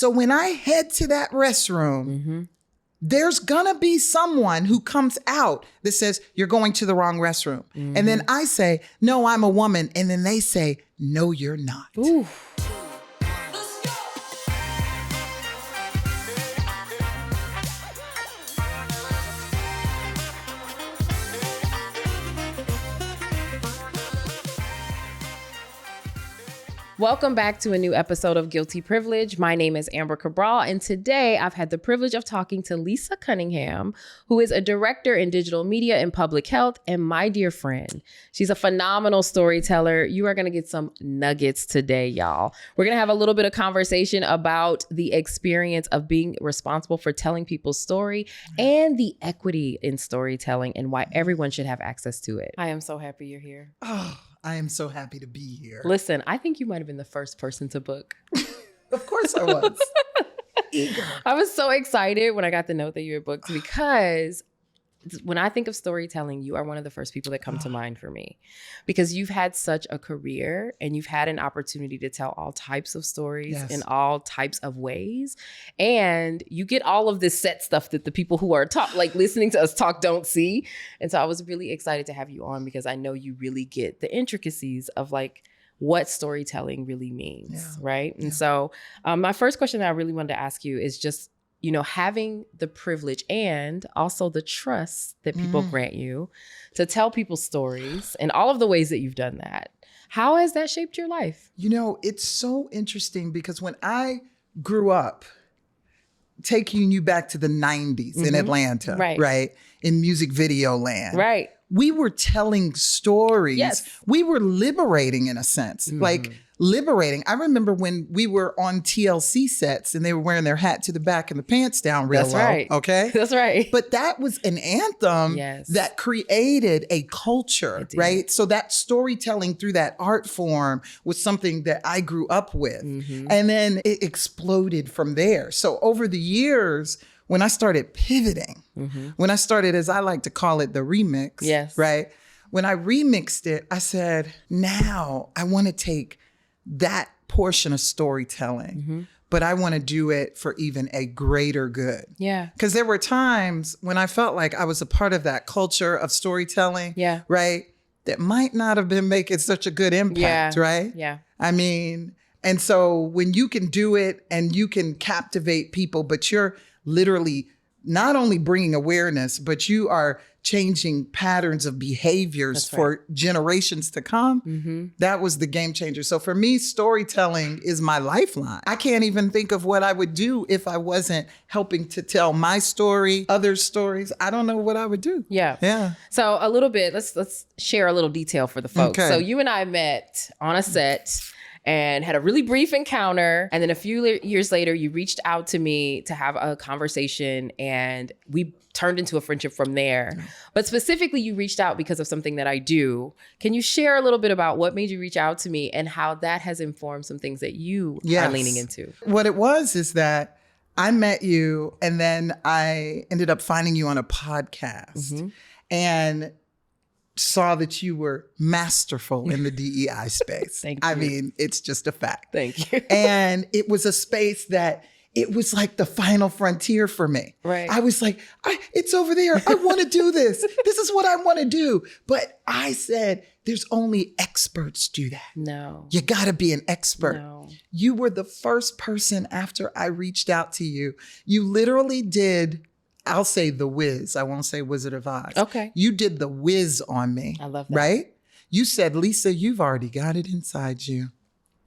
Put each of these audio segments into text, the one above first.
So when I head to that restroom, there's gonna be someone who comes out that says, you're going to the wrong restroom. And then I say, no, I'm a woman. And then they say, no, you're not. Ooh. Welcome back to a new episode of Guilty Privilege. My name is Amber Cabral, and today I've had the privilege of talking to Lisa Cunningham, who is a director in digital media and public health, and my dear friend. She's a phenomenal storyteller. You are going to get some nuggets today, y'all. We're going to have a little bit of conversation about the experience of being responsible for telling people's story and the equity in storytelling and why everyone should have access to it. I am so happy you're here. Oh, I am so happy to be here. Listen, I think you might have been the first person to book. Of course I was. Eager. I was so excited when I got the note that you were booked because when I think of storytelling, you are one of the first people that come to mind for me because you've had such a career and you've had an opportunity to tell all types of stories in all types of ways. And you get all of this set stuff that the people who are listening to us talk don't see. And so I was really excited to have you on because I know you really get the intricacies of what storytelling really means, right? And so my first question that I really wanted to ask you is just, having the privilege and also the trust that people grant you to tell people's stories and all of the ways that you've done that. How has that shaped your life? It's so interesting because when I grew up, taking you back to the 90s in Atlanta, right? In music video land. Right. We were telling stories. Yes. We were liberating in a sense, liberating. I remember when we were on TLC sets and they were wearing their hat to the back and the pants down real low. Right. Okay. That's right. But that was an anthem that created a culture, right? So that storytelling through that art form was something that I grew up with. And then it exploded from there. So over the years, when I started pivoting, when I started, as I like to call it, the remix, right? When I remixed it, I said, now I want to take that portion of storytelling, but I want to do it for even a greater good. Yeah. Because there were times when I felt like I was a part of that culture of storytelling, right? That might not have been making such a good impact, right? Yeah. I mean, and so when you can do it and you can captivate people, but you're literally not only bringing awareness, but you are changing patterns of behaviors for generations to come. That was the game changer. So for me, storytelling is my lifeline. I can't even think of what I would do if I wasn't helping to tell my story, others' stories. I don't know what I would do. Yeah. So a little bit, let's share a little detail for the folks. Okay. So you and I met on a set and had a really brief encounter. And then a few years later, you reached out to me to have a conversation and we turned into a friendship from there. But specifically, you reached out because of something that I do. Can you share a little bit about what made you reach out to me and how that has informed some things that you are leaning into? What it was is that I met you and then I ended up finding you on a podcast and saw that you were masterful in the DEI space. Thank you. I mean, it's just a fact. Thank you. And it was a space that it was like the final frontier for me. Right. I was like, it's over there. I want to do this. This is what I want to do. But I said, there's only experts do that. No. You got to be an expert. No. You were the first person after I reached out to you. You literally did, I'll say the whiz. I won't say Wizard of Oz. Okay. You did the whiz on me. I love that. Right? You said, Lisa, you've already got it inside you.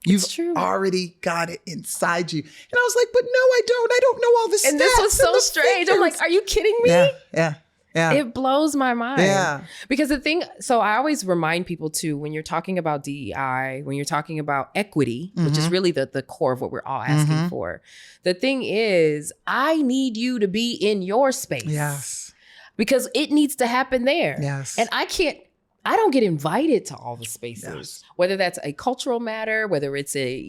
You've already got it inside you. And I was like, but no, I don't. I don't know all this. And this was so strange. I'm like, are you kidding me? Yeah. It blows my mind. Yeah. Because so I always remind people too, when you're talking about DEI, when you're talking about equity, which is really the core of what we're all asking for. The thing is, I need you to be in your space. Yes. Because it needs to happen there. Yes. And I don't get invited to all the spaces, whether that's a cultural matter, whether it's a,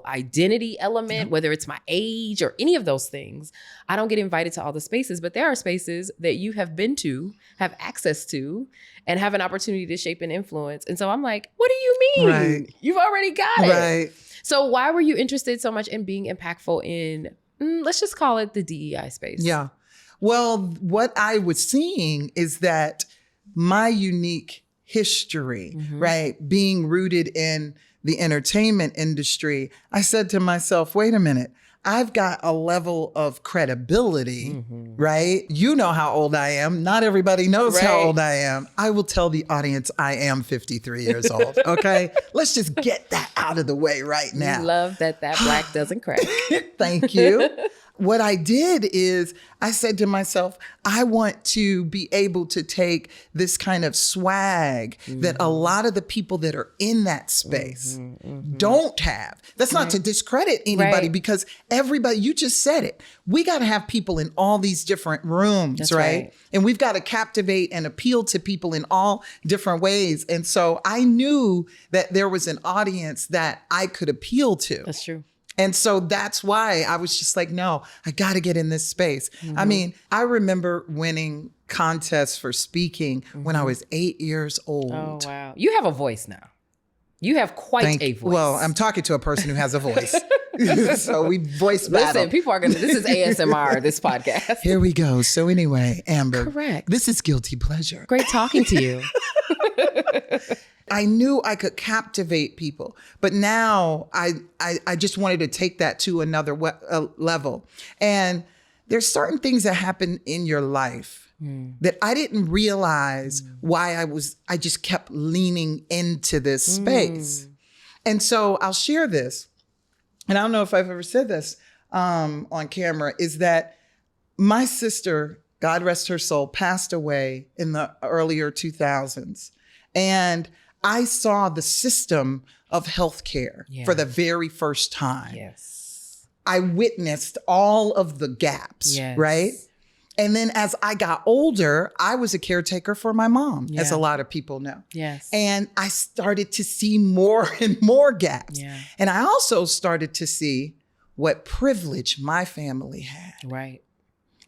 identity element, whether it's my age or any of those things. I don't get invited to all the spaces, but there are spaces that you have been to, have access to, and have an opportunity to shape and influence. And so I'm like, what do you mean? Right. You've already got it. Right. So why were you interested so much in being impactful in, let's just call it the DEI space? Yeah. Well, what I was seeing is that my unique history, right, being rooted in the entertainment industry, I said to myself, wait a minute, I've got a level of credibility, right? You know how old I am. Not everybody knows how old I am. I will tell the audience I am 53 years old, okay? Let's just get that out of the way right now. You love that black doesn't crack. Thank you. What I did is I said to myself, I want to be able to take this kind of swag that a lot of the people that are in that space don't have. That's not to discredit anybody because everybody, you just said it. We got to have people in all these different rooms, That's right? And we've got to captivate and appeal to people in all different ways. And so I knew that there was an audience that I could appeal to. That's true. And so that's why I was just like, no, I got to get in this space. I mean, I remember winning contests for speaking when I was 8 years old. Oh, wow. You have a voice now. You have quite a voice. Well, I'm talking to a person who has a voice. So we voice battle. Listen, people are going to, this is ASMR, this podcast. Here we go. So anyway, Amber. Correct. This is Guilty Pleasure. Great talking to you. I knew I could captivate people, but now I just wanted to take that to another level. And there's certain things that happen in your life that I didn't realize why I just kept leaning into this space. And so I'll share this. And I don't know if I've ever said this on camera, is that my sister, God rest her soul, passed away in the earlier 2000s. And I saw the system of healthcare for the very first time. Yes. I witnessed all of the gaps, right? And then as I got older, I was a caretaker for my mom, as a lot of people know. Yes. And I started to see more and more gaps. Yeah. And I also started to see what privilege my family had. Right.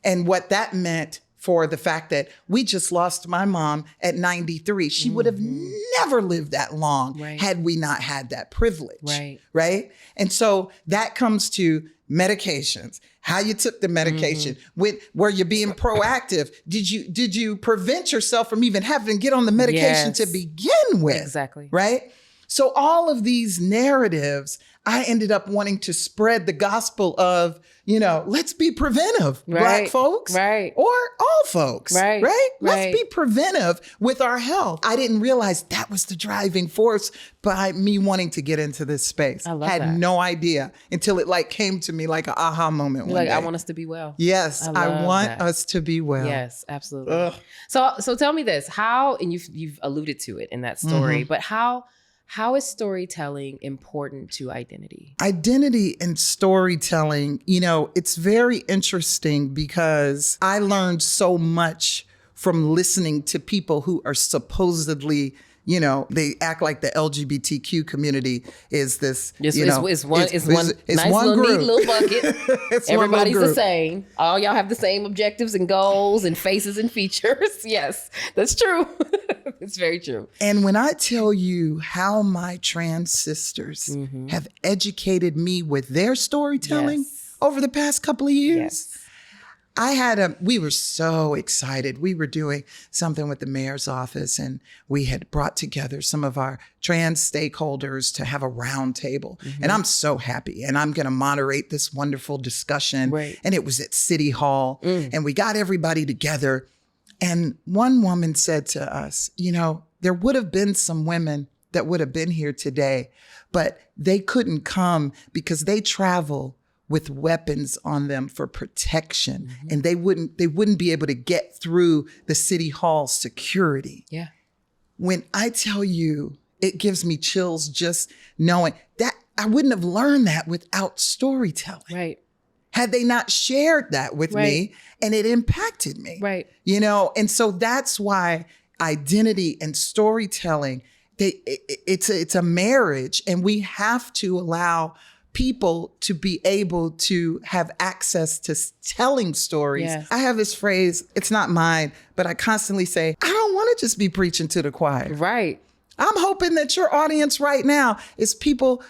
And what that meant for the fact that we just lost my mom at 93. She would have never lived that long had we not had that privilege. Right. And so that comes to medications, how you took the medication, were you being proactive? Did you prevent yourself from even having to get on the medication to begin with? Exactly. Right. So all of these narratives, I ended up wanting to spread the gospel of, let's be preventive, Black folks, or all folks, right? Let's be preventive with our health. I didn't realize that was the driving force behind me wanting to get into this space. I love had that. No idea until it came to me like an aha moment. One day. I want us to be well. Yes, I want us to be well. Yes, absolutely. So tell me this, how, and you've alluded to it in that story, but how is storytelling important to identity? Identity and storytelling, it's very interesting because I learned so much from listening to people who are supposedly, they act like the LGBTQ community is this, it's one nice little group. Neat little bucket. Everybody's the same. All y'all have the same objectives and goals and faces and features. Yes, that's true. It's very true. And when I tell you how my trans sisters have educated me with their storytelling over the past couple of years, we were so excited. We were doing something with the mayor's office and we had brought together some of our trans stakeholders to have a round table. And I'm so happy. And I'm going to moderate this wonderful discussion. And it was at City Hall and we got everybody together. And one woman said to us, there would have been some women that would have been here today, but they couldn't come because they travel with weapons on them for protection. And they wouldn't be able to get through the City Hall security. Yeah. When I tell you, it gives me chills just knowing that I wouldn't have learned that without storytelling. Right. Had they not shared that with me, and it impacted me. Right. And so that's why identity and storytelling, it's a marriage, and we have to allow people to be able to have access to telling stories. Yes. I have this phrase, it's not mine, but I constantly say, I don't want to just be preaching to the choir. Right. I'm hoping that your audience right now is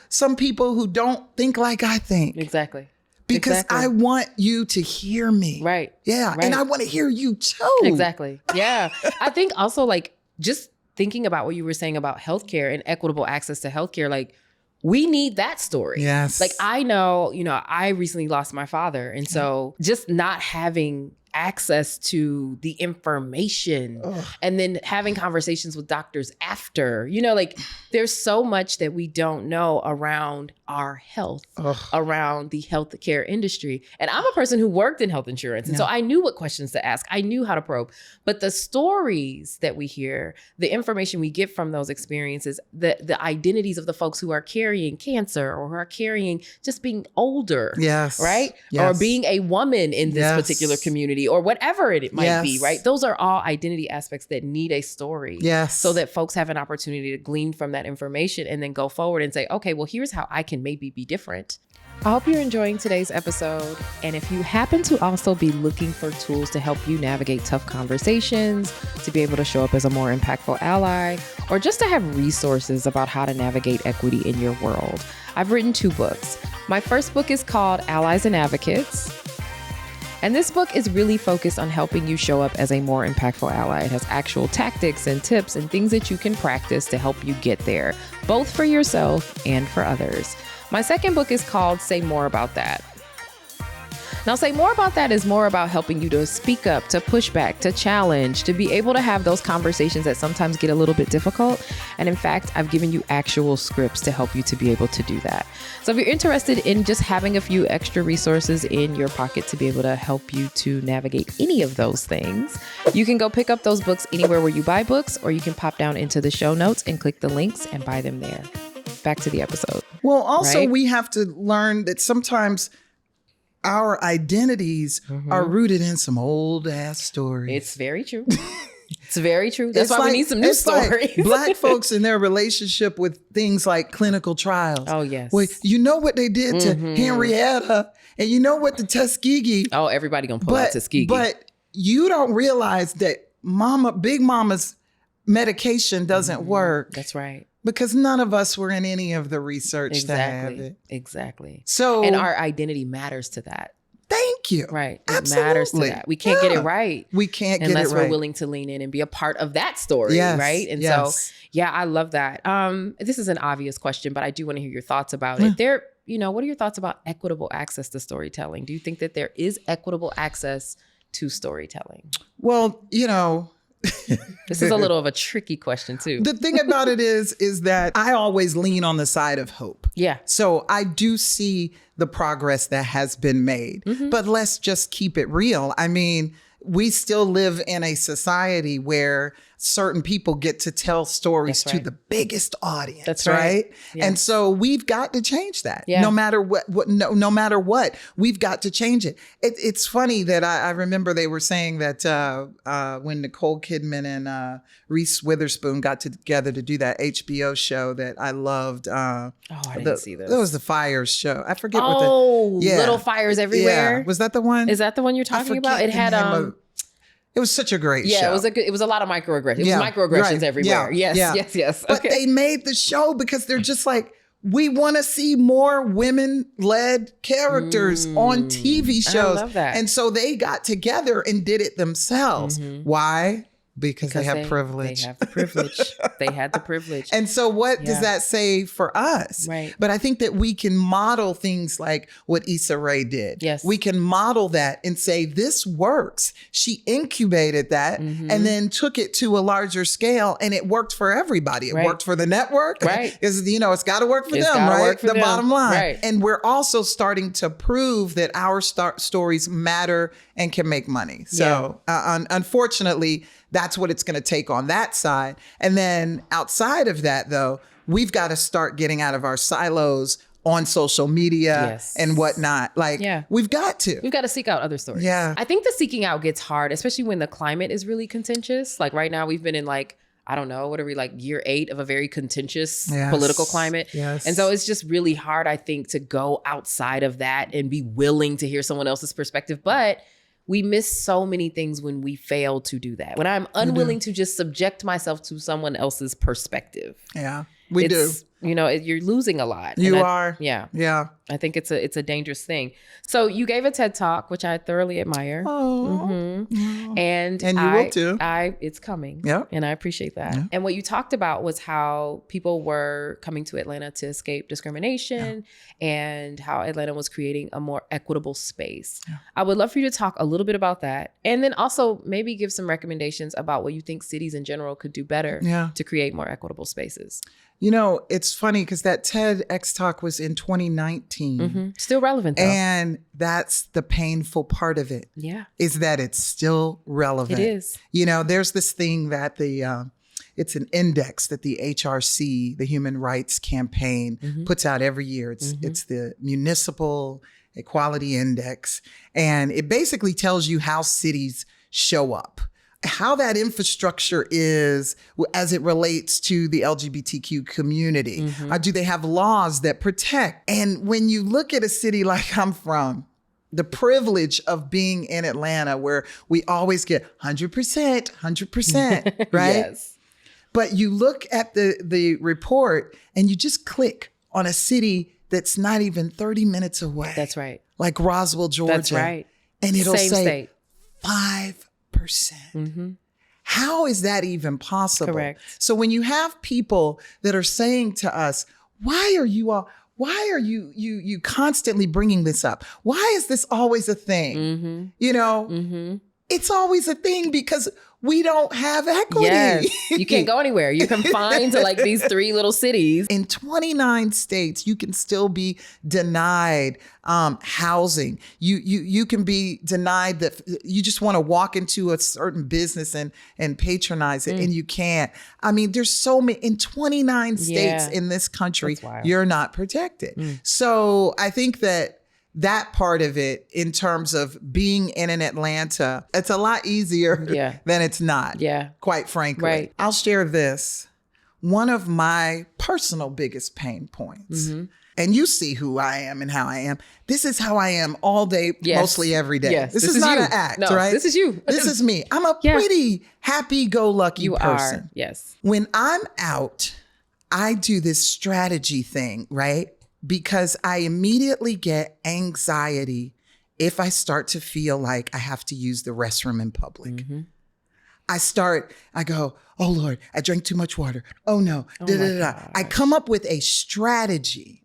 some people who don't think like I think. Exactly. Because I want you to hear me. Right. Yeah. Right. And I want to hear you too. Exactly. Yeah. I think also like just thinking about what you were saying about healthcare and equitable access to healthcare, like we need that story. Yes. Like I know, I recently lost my father. And so just not having access to the information and then having conversations with doctors after, like there's so much that we don't know around our health, around the healthcare industry. And I'm a person who worked in health insurance. And so I knew what questions to ask. I knew how to probe. But the stories that we hear, the information we get from those experiences, the identities of the folks who are carrying cancer or who are carrying just being older, right? Or being a woman in this particular community or whatever it might be, right? Those are all identity aspects that need a story. So that folks have an opportunity to glean from that information and then go forward and say, okay, well, here's how I can maybe be different. I hope you're enjoying today's episode. And if you happen to also be looking for tools to help you navigate tough conversations, to be able to show up as a more impactful ally, or just to have resources about how to navigate equity in your world, I've written 2 books. My first book is called Allies and Advocates. And this book is really focused on helping you show up as a more impactful ally. It has actual tactics and tips and things that you can practice to help you get there, both for yourself and for others. My second book is called Say More About That. Now, Say More About That is more about helping you to speak up, to push back, to challenge, to be able to have those conversations that sometimes get a little bit difficult. And in fact, I've given you actual scripts to help you to be able to do that. So if you're interested in just having a few extra resources in your pocket to be able to help you to navigate any of those things, you can go pick up those books anywhere where you buy books, or you can pop down into the show notes and click the links and buy them there. Back to the episode. Well, also we have to learn that sometimes our identities are rooted in some old ass stories. It's very true. It's very true. That's why we need some new stories. Like Black folks in their relationship with things like clinical trials. Oh, yes. Well, you know what they did to Henrietta, and you know what the Tuskegee. Oh, everybody gonna pull out Tuskegee. But you don't realize that Big Mama's medication doesn't work. That's right. Because none of us were in any of the research to have it. Exactly. So, and our identity matters to that. Thank you. Right. It Absolutely. matters to that. We can't get it right. We can't get it right. Unless we're willing to lean in and be a part of that story. Right. And so, I love that. This is an obvious question, but I do want to hear your thoughts about it. What are your thoughts about equitable access to storytelling? Do you think that there is equitable access to storytelling? Well, this is a little of a tricky question too. The thing about it is that I always lean on the side of hope. Yeah. So I do see the progress that has been made, but let's just keep it real. I mean, we still live in a society where certain people get to tell stories to the biggest audience. That's right. Yes. And so we've got to change that. Yeah. No matter no matter what, we've got to change it. It's funny that I remember they were saying that when Nicole Kidman and Reese Witherspoon got together to do that HBO show that I loved. I didn't see this. That was the Fires show. I forget Little Fires Everywhere. Yeah. Was that the one? Is that the one you're talking about? It had it was such a great show. It was a lot of microaggressions. It was microaggressions everywhere. Yes. But they made the show because they're just like, we want to see more women-led characters on TV shows. I love that. And so they got together and did it themselves. Why? Because they have privilege. They have the privilege. They had the privilege. And so what does that say for us? Right. But I think that we can model things like what Issa Rae did. Yes. We can model that and say, this works. She incubated that and then took it to a larger scale, and it worked for everybody. It worked for the network. Right. It's got to work for them, right? The bottom line. Right. And we're also starting to prove that our stories matter and can make money. So unfortunately, that's what it's going to take on that side. And then outside of that, though, we've got to start getting out of our silos on social media and whatnot. We've got to. We've got to seek out other stories. Yeah. I think the seeking out gets hard, especially when the climate is really contentious. Like right now, we've been in year 8 of a very contentious political climate. Yes. And so it's just really hard, I think, to go outside of that and be willing to hear someone else's perspective. But we miss so many things when we fail to do that. When I'm unwilling to just subject myself to someone else's perspective. Yeah, we do. You know, you're losing a lot. You are. Yeah. Yeah. I think it's a dangerous thing. So you gave a TED Talk, which I thoroughly admire. Oh. And you will too. It's coming. Yeah. And I appreciate that. Yeah. And what you talked about was how people were coming to Atlanta to escape discrimination and how Atlanta was creating a more equitable space. Yeah. I would love for you to talk a little bit about that. And then also maybe give some recommendations about what you think cities in general could do better to create more equitable spaces. You know, it's funny because that TEDx talk was in 2019. Still relevant, though. And that's the painful part of it. Yeah. Is that it's still relevant. It is. You know, there's this thing that it's an index that the HRC, the Human Rights Campaign, puts out every year. It's the Municipal Equality Index. And it basically tells you how cities show up, how that infrastructure is as it relates to the LGBTQ community. Do they have laws that protect? And when you look at a city like I'm from, the privilege of being in Atlanta where we always get 100%, right? Yes. But you look at the report and you just click on a city that's not even 30 minutes away. That's right. Like Roswell, Georgia. That's right. And it'll Same say state. 5%. How is that even possible? Correct. So when you have people that are saying to us, why are you constantly bringing this up? Why is this always a thing? You know, it's always a thing because we don't have equity. Yes. You can't go anywhere. You're confined to like these 3 little cities. In 29 states, you can still be denied housing. You can be denied that you just want to walk into a certain business and patronize it, and you can't. I mean, there's so many in 29 states in this country. You're not protected. So I think that part of it, in terms of being in an Atlanta, it's a lot easier than it's not, quite frankly. Right. I'll share this. One of my personal biggest pain points, and you see who I am and how I am. This is how I am all day, mostly every day. Yes. This is not an act, right? This is you. This is me. I'm a pretty happy-go-lucky person. You are, yes. When I'm out, I do this strategy thing, right? Because I immediately get anxiety if I start to feel like I have to use the restroom in public. I go, oh Lord, I drank too much water. Oh no, I come up with a strategy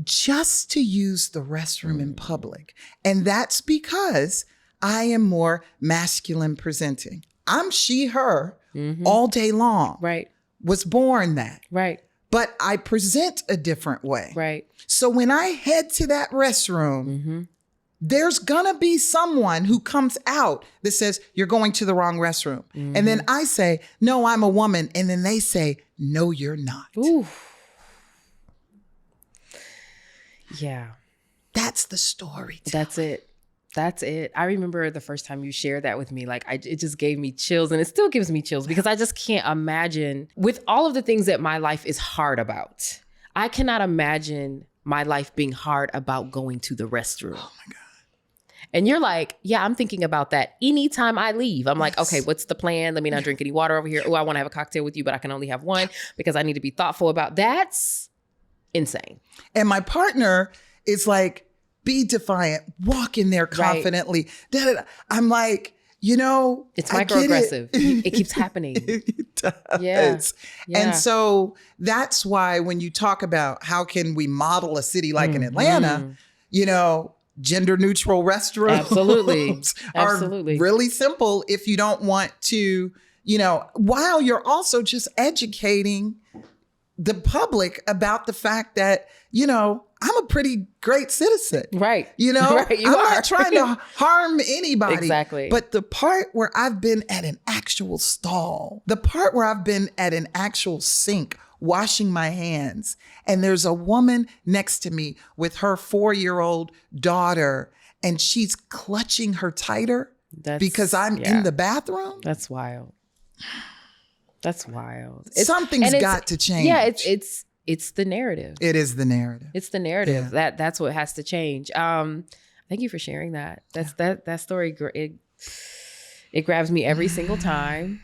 just to use the restroom in public. And that's because I am more masculine presenting. I'm she, her all day long. Right. Was born that. Right. But I present a different way. Right. So when I head to that restroom, there's gonna be someone who comes out that says, you're going to the wrong restroom. And then I say, no, I'm a woman. And then they say, no, you're not. Ooh. Yeah. That's the story. That's it. That's it. I remember the first time you shared that with me, like it just gave me chills, and it still gives me chills because I just can't imagine, with all of the things that my life is hard about, I cannot imagine my life being hard about going to the restroom. Oh my God. And you're like, yeah, I'm thinking about that anytime I leave. I'm like, okay, what's the plan? Let me not drink any water over here. Oh, I want to have a cocktail with you, but I can only have one because I need to be thoughtful about that's insane. And my partner is like, be defiant, walk in there confidently. Right. I'm like, you know, it's microaggressive. It keeps happening. It does. Yeah. And so that's why when you talk about how can we model a city like in Atlanta, you know, gender neutral restrooms Absolutely. are really simple if you don't want to, you know, while you're also just educating the public about the fact that, you know, I'm a pretty great citizen. Right. You know, right, I'm not trying to harm anybody. Exactly. But the part where I've been at an actual stall, the part where I've been at an actual sink washing my hands, and there's a woman next to me with her 4-year-old daughter, and she's clutching her tighter because I'm in the bathroom. That's wild. That's wild. Something's got to change. Yeah, it's the narrative. It is the narrative. It's the narrative. That's what has to change. Thank you for sharing that. That story. It grabs me every single time.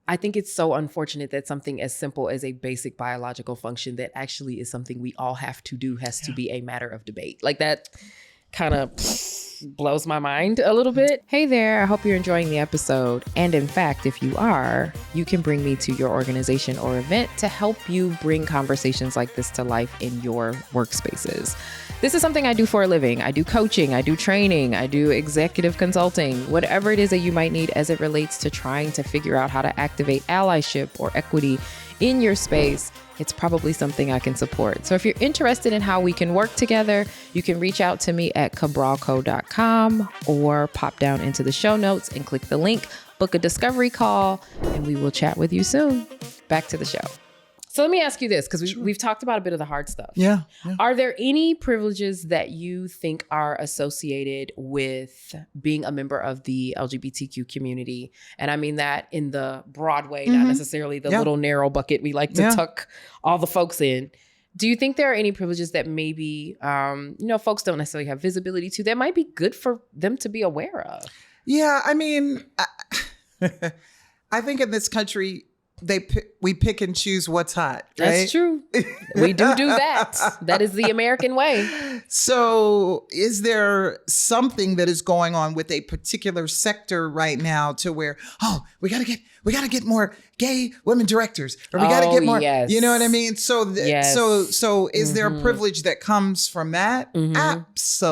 I think it's so unfortunate that something as simple as a basic biological function that actually is something we all have to do has to be a matter of debate. Like that kind of blows my mind a little bit. Hey there, I hope you're enjoying the episode. And in fact, if you are, you can bring me to your organization or event to help you bring conversations like this to life in your workspaces. This is something I do for a living. I do coaching, I do training, I do executive consulting, whatever it is that you might need as it relates to trying to figure out how to activate allyship or equity in your space. It's probably something I can support. So if you're interested in how we can work together, you can reach out to me at cabralco.com or pop down into the show notes and click the link, book a discovery call, and we will chat with you soon. Back to the show. So let me ask you this, because we've talked about a bit of the hard stuff. Yeah. Are there any privileges that you think are associated with being a member of the LGBTQ community? And I mean that in the broad way, not necessarily the little narrow bucket we like to tuck all the folks in. Do you think there are any privileges that maybe, folks don't necessarily have visibility to that might be good for them to be aware of? Yeah, I mean, I think in this country, we pick and choose what's hot, right? That's true. We do that. That is the American way. So is there something that is going on with a particular sector right now to where, we got to get more gay women directors, or we got to get more, you know what I mean? So, so is there a privilege that comes from that? Absolutely.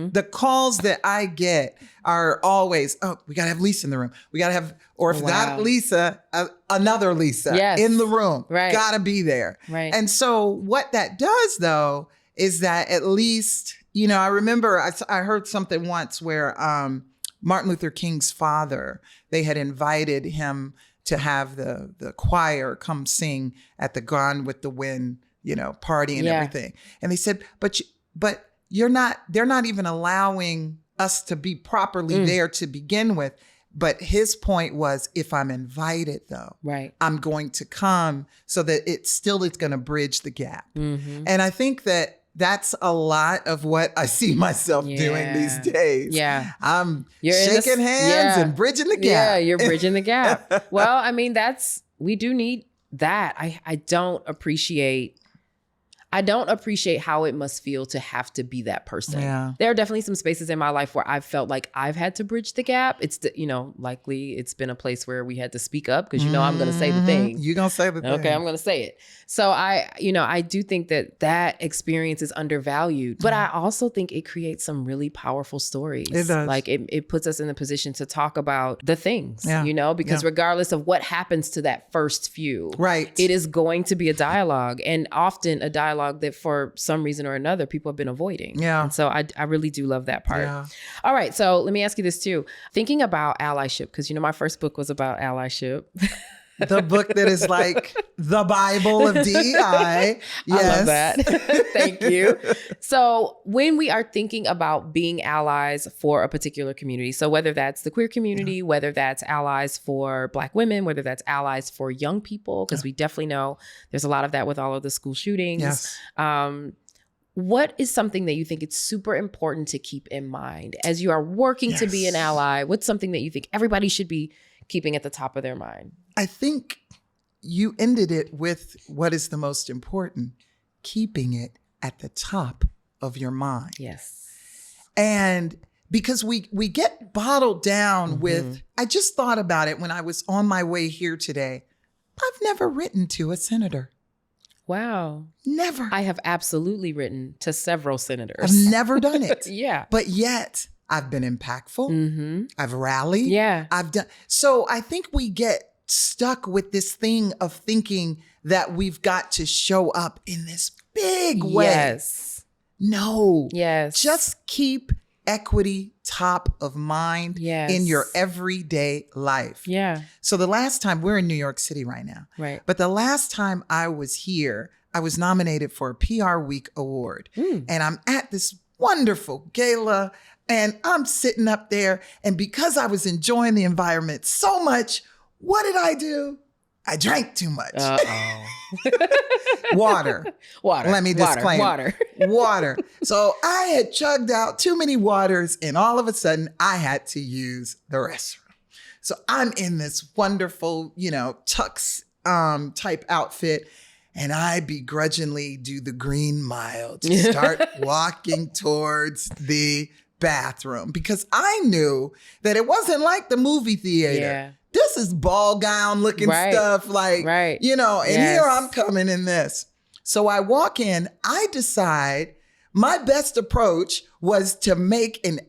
The calls that I get are always, we got to have Lisa in the room. We got to have, or if not Lisa, another Lisa in the room. Right. Got to be there. Right. And so what that does though, is that at least, I remember I heard something once where Martin Luther King's father, they had invited him to have the choir come sing at the Gone with the Wind, party and everything. And they said, but they're not even allowing us to be properly there to begin with. But his point was, if I'm invited though, I'm going to come so that it still is going to bridge the gap. And I think that that's a lot of what I see myself doing these days. Yeah. You're shaking hands and bridging the gap. Yeah, you're bridging the gap. Well, I mean, we do need that. I don't appreciate how it must feel to have to be that person. Yeah. There are definitely some spaces in my life where I've felt like I've had to bridge the gap. It's, likely it's been a place where we had to speak up because, I'm going to say the thing. You're going to say the thing. Okay, I'm going to say it. So I do think that experience is undervalued, but I also think it creates some really powerful stories. It does. Like it puts us in a position to talk about the things, because regardless of what happens to that first few, it is going to be a dialogue, and often a dialogue that for some reason or another people have been avoiding. Yeah. And so I really do love that part. Yeah. All right. So let me ask you this too. Thinking about allyship, because my first book was about allyship. The book that is like the Bible of DEI. Yes. I love that. Thank you. So when we are thinking about being allies for a particular community, so whether that's the queer community, whether that's allies for Black women, whether that's allies for young people, because we definitely know there's a lot of that with all of the school shootings. Yes. What is something that you think it's super important to keep in mind as you are working to be an ally? What's something that you think everybody should be keeping at the top of their mind? I think you ended it with what is the most important, keeping it at the top of your mind. Yes. And because we get bottled down with, I just thought about it when I was on my way here today. I've never written to a senator. Wow. Never. I have absolutely written to several senators. I've never done it. Yeah. But yet I've been impactful. I've rallied. Yeah. I've done. So I think we get stuck with this thing of thinking that we've got to show up in this big way. Yes. No. Yes. Just keep equity top of mind in your everyday life. Yeah. So the last time, we're in New York City right now. Right. But the last time I was here, I was nominated for a PR Week award. And I'm at this wonderful gala and I'm sitting up there. And because I was enjoying the environment so much, what did I do? I drank too much. Uh-oh. Water. Let me disclaim. Water. So I had chugged out too many waters, and all of a sudden I had to use the restroom. So I'm in this wonderful, tux type outfit, and I begrudgingly do the green mile to start walking towards the bathroom because I knew that it wasn't like the movie theater. Yeah. This is ball gown looking stuff, and here I'm coming in this. So I walk in, I decide my best approach was to make an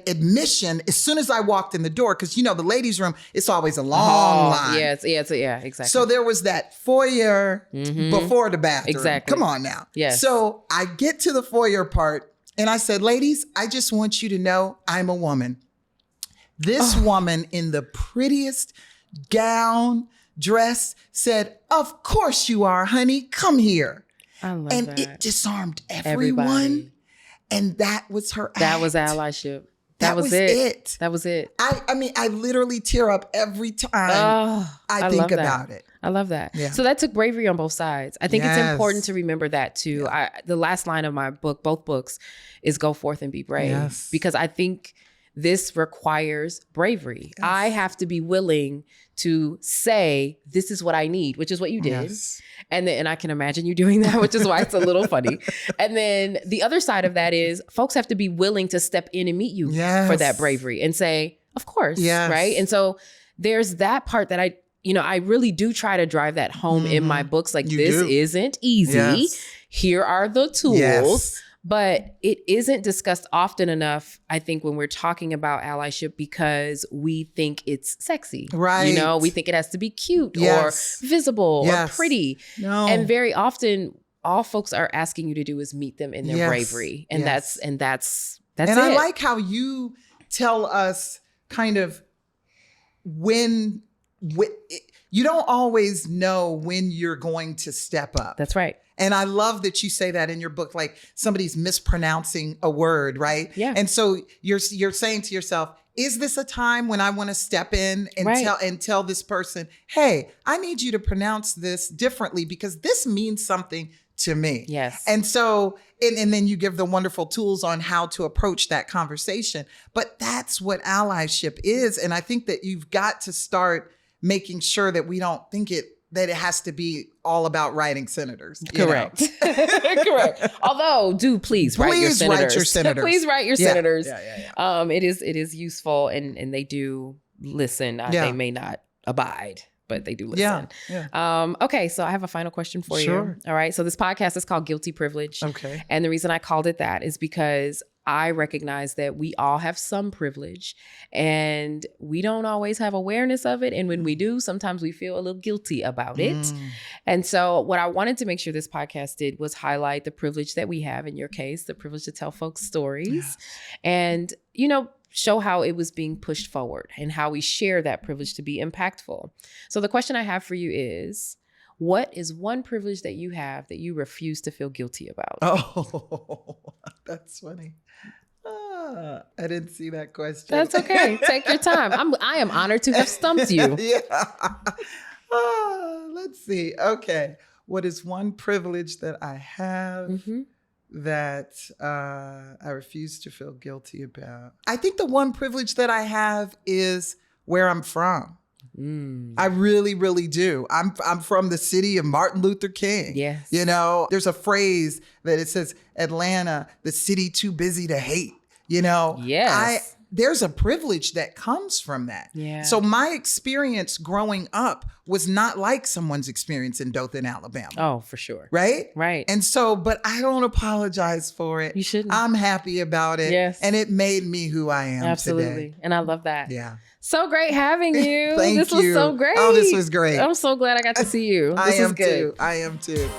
admission as soon as I walked in the door, because the ladies' room, it's always a long line. Yeah, exactly. So there was that foyer before the bathroom. Exactly. Come on now. Yes. So I get to the foyer part and I said, ladies, I just want you to know I'm a woman. This woman in the prettiest gown, dress, said, of course you are, honey. Come here. I love that. It disarmed everyone. Everybody. And that was her act. That was allyship. That was it. That was it. I mean, I literally tear up every time I think about it. I love that. Yeah. So that took bravery on both sides. I think it's important to remember that too. Yeah. The last line of my book, both books, is go forth and be brave. Yes. Because I think this requires bravery. Yes. I have to be willing to say, this is what I need, which is what you did. Yes. And I can imagine you doing that, which is why it's a little funny. And then the other side of that is folks have to be willing to step in and meet you for that bravery and say, of course, right? And so there's that part that I really do try to drive that home in my books. Like, this isn't easy. Yes. Here are the tools. Yes. But it isn't discussed often enough, I think, when we're talking about allyship, because we think it's sexy. Right. We think it has to be cute or visible or pretty. No. And very often, all folks are asking you to do is meet them in their bravery. And that's it. And I like how you tell us kind of when you don't always know when you're going to step up. That's right. And I love that you say that in your book, like somebody's mispronouncing a word, right? Yeah. And so you're saying to yourself, is this a time when I want to step in and tell this person, hey, I need you to pronounce this differently because this means something to me. Yes. And so, and then you give the wonderful tools on how to approach that conversation. But that's what allyship is. And I think that you've got to start making sure that we don't think that it has to be all about writing senators. Correct. Correct. Although, please write your senators. Please write your senators. Yeah. It is useful, and they do listen. They may not abide, but they do listen. Yeah. Okay, so I have a final question for you. All right. So this podcast is called Guilty Privilege. Okay. And the reason I called it that is because I recognize that we all have some privilege and we don't always have awareness of it. And when we do, sometimes we feel a little guilty about it. And so what I wanted to make sure this podcast did was highlight the privilege that we have, in your case, the privilege to tell folks stories and, show how it was being pushed forward and how we share that privilege to be impactful. So the question I have for you is, what is one privilege that you have that you refuse to feel guilty about? Oh, that's funny. I didn't see that question. That's okay. Take your time. I am honored to have stumped you. Let's see. Okay. What is one privilege that I have that I refuse to feel guilty about? I think the one privilege that I have is where I'm from. I really, really do. I'm from the city of Martin Luther King. Yes. There's a phrase that it says, Atlanta, the city too busy to hate. Yes. There's a privilege that comes from that. Yeah. So my experience growing up was not like someone's experience in Dothan, Alabama. Oh, for sure. Right? Right. And so, but I don't apologize for it. You shouldn't. I'm happy about it. Yes. And it made me who I am Absolutely. today. And I love that. Yeah. So great having you. Thank you. This was so great. Oh, this was great. I'm so glad I got to see you. I am too.